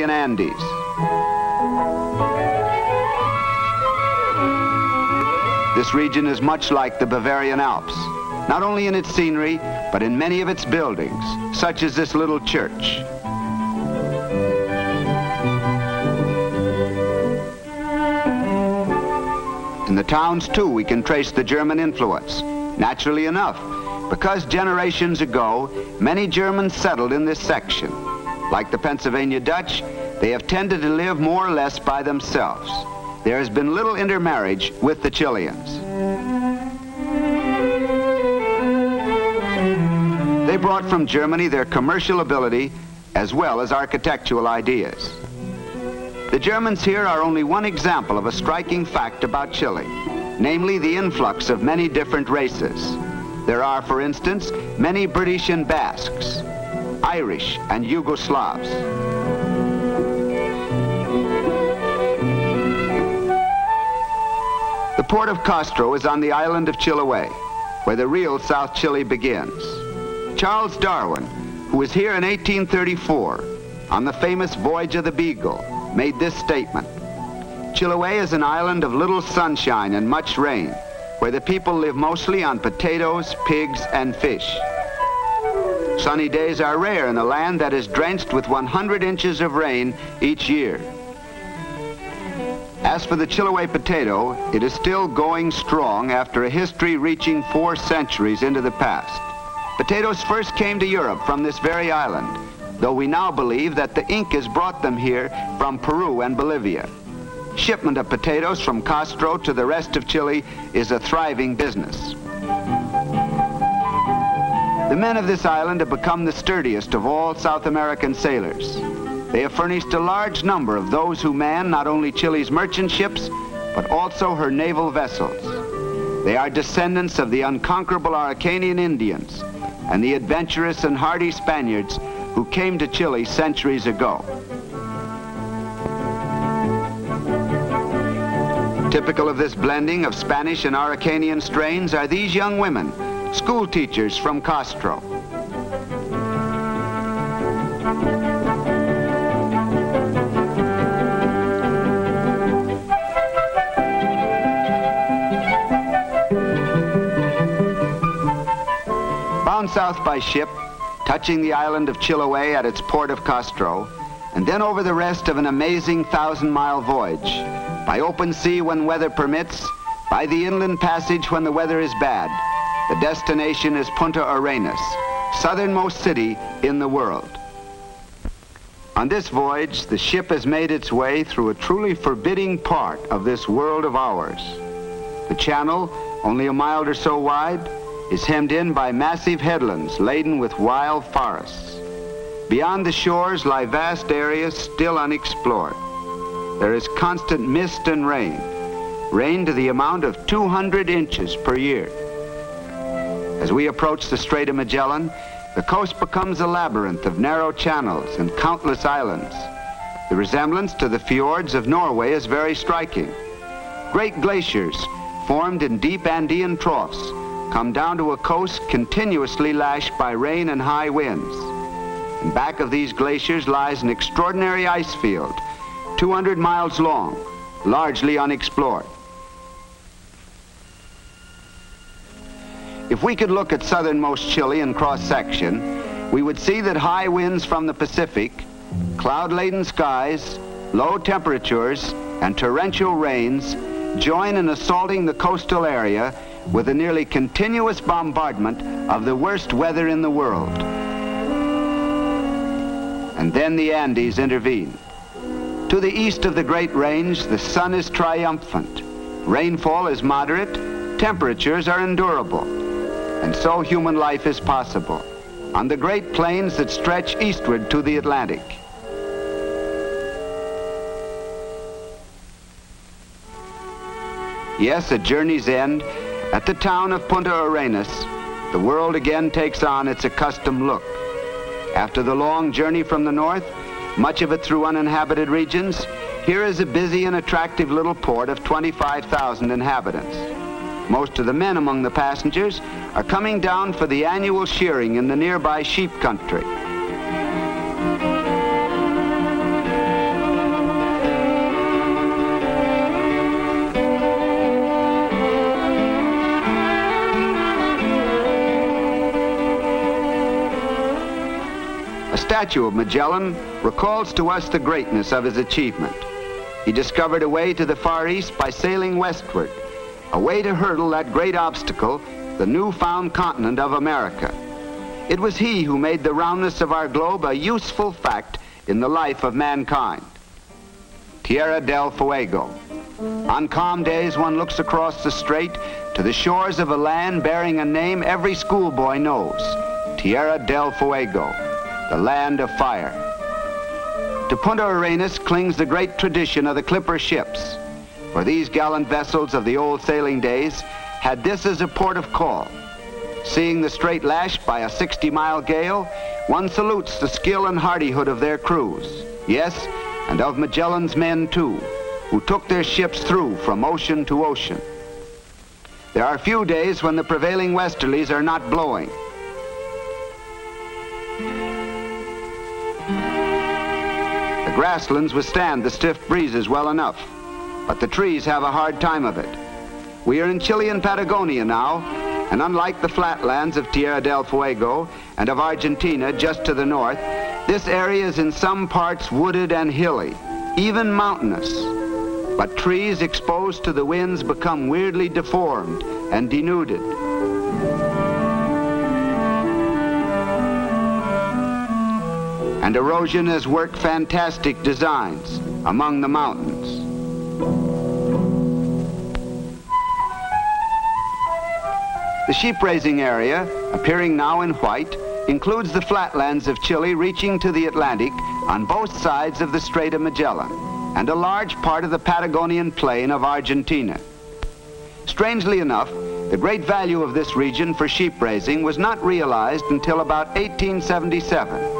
Andes. This region is much like the Bavarian Alps, not only in its scenery, but in many of its buildings, such as this little church. In the towns, too, we can trace the German influence, naturally enough, because generations ago, many Germans settled in this section. Like the Pennsylvania Dutch, they have tended to live more or less by themselves. There has been little intermarriage with the Chileans. They brought from Germany their commercial ability as well as architectural ideas. The Germans here are only one example of a striking fact about Chile, namely the influx of many different races. There are, for instance, many British and Basques, Irish and Yugoslavs. The port of Castro is on the island of Chiloé, where the real South Chile begins. Charles Darwin, who was here in 1834 on the famous voyage of the Beagle, made this statement: Chiloé is an island of little sunshine and much rain, where the people live mostly on potatoes, pigs, and fish. Sunny days are rare in a land that is drenched with 100 inches of rain each year. As for the Chiloé potato, it is still going strong after a history reaching 4 centuries into the past. Potatoes first came to Europe from this very island, though we now believe that the Incas brought them here from Peru and Bolivia. Shipment of potatoes from Castro to the rest of Chile is a thriving business. The men of this island have become the sturdiest of all South American sailors. They have furnished a large number of those who man not only Chile's merchant ships, but also her naval vessels. They are descendants of the unconquerable Araucanian Indians and the adventurous and hardy Spaniards who came to Chile centuries ago. Typical of this blending of Spanish and Araucanian strains are these young women, school teachers from Castro. Bound south by ship, touching the island of Chiloé at its port of Castro, and then over the rest of an amazing 1,000-mile voyage, by open sea when weather permits, by the inland passage when the weather is bad. The destination is Punta Arenas, southernmost city in the world. On this voyage, the ship has made its way through a truly forbidding part of this world of ours. The channel, only a mile or so wide, is hemmed in by massive headlands laden with wild forests. Beyond the shores lie vast areas still unexplored. There is constant mist and rain to the amount of 200 inches per year. As we approach the Strait of Magellan, the coast becomes a labyrinth of narrow channels and countless islands. The resemblance to the fjords of Norway is very striking. Great glaciers, formed in deep Andean troughs, come down to a coast continuously lashed by rain and high winds. And back of these glaciers lies an extraordinary ice field, 200 miles long, largely unexplored. If we could look at southernmost Chile in cross-section, we would see that high winds from the Pacific, cloud-laden skies, low temperatures, and torrential rains join in assaulting the coastal area with a nearly continuous bombardment of the worst weather in the world. And then the Andes intervene. To the east of the Great Range, the sun is triumphant. Rainfall is moderate, temperatures are endurable, and so human life is possible on the great plains that stretch eastward to the Atlantic. Yes, at journey's end, at the town of Punta Arenas, the world again takes on its accustomed look. After the long journey from the north, much of it through uninhabited regions, here is a busy and attractive little port of 25,000 inhabitants. Most of the men among the passengers are coming down for the annual shearing in the nearby sheep country. statue of Magellan recalls to us the greatness of his achievement. He discovered a way to the Far East by sailing westward, a way to hurdle that great obstacle, the newfound continent of America. It was he who made the roundness of our globe a useful fact in the life of mankind. Tierra del Fuego. On calm days, one looks across the strait to the shores of a land bearing a name every schoolboy knows, Tierra del Fuego, the land of fire. To Punta Arenas clings the great tradition of the clipper ships, for these gallant vessels of the old sailing days had this as a port of call. Seeing the strait lashed by a 60-mile gale, one salutes the skill and hardihood of their crews. Yes, and of Magellan's men too, who took their ships through from ocean to ocean. There are few days when the prevailing westerlies are not blowing. The grasslands withstand the stiff breezes well enough, but the trees have a hard time of it. We are in Chilean Patagonia now, and unlike the flatlands of Tierra del Fuego and of Argentina just to the north, this area is in some parts wooded and hilly, even mountainous. But trees exposed to the winds become weirdly deformed and denuded. And erosion has worked fantastic designs among the mountains. The sheep-raising area, appearing now in white, includes the flatlands of Chile reaching to the Atlantic on both sides of the Strait of Magellan, and a large part of the Patagonian plain of Argentina. Strangely enough, the great value of this region for sheep raising was not realized until about 1877,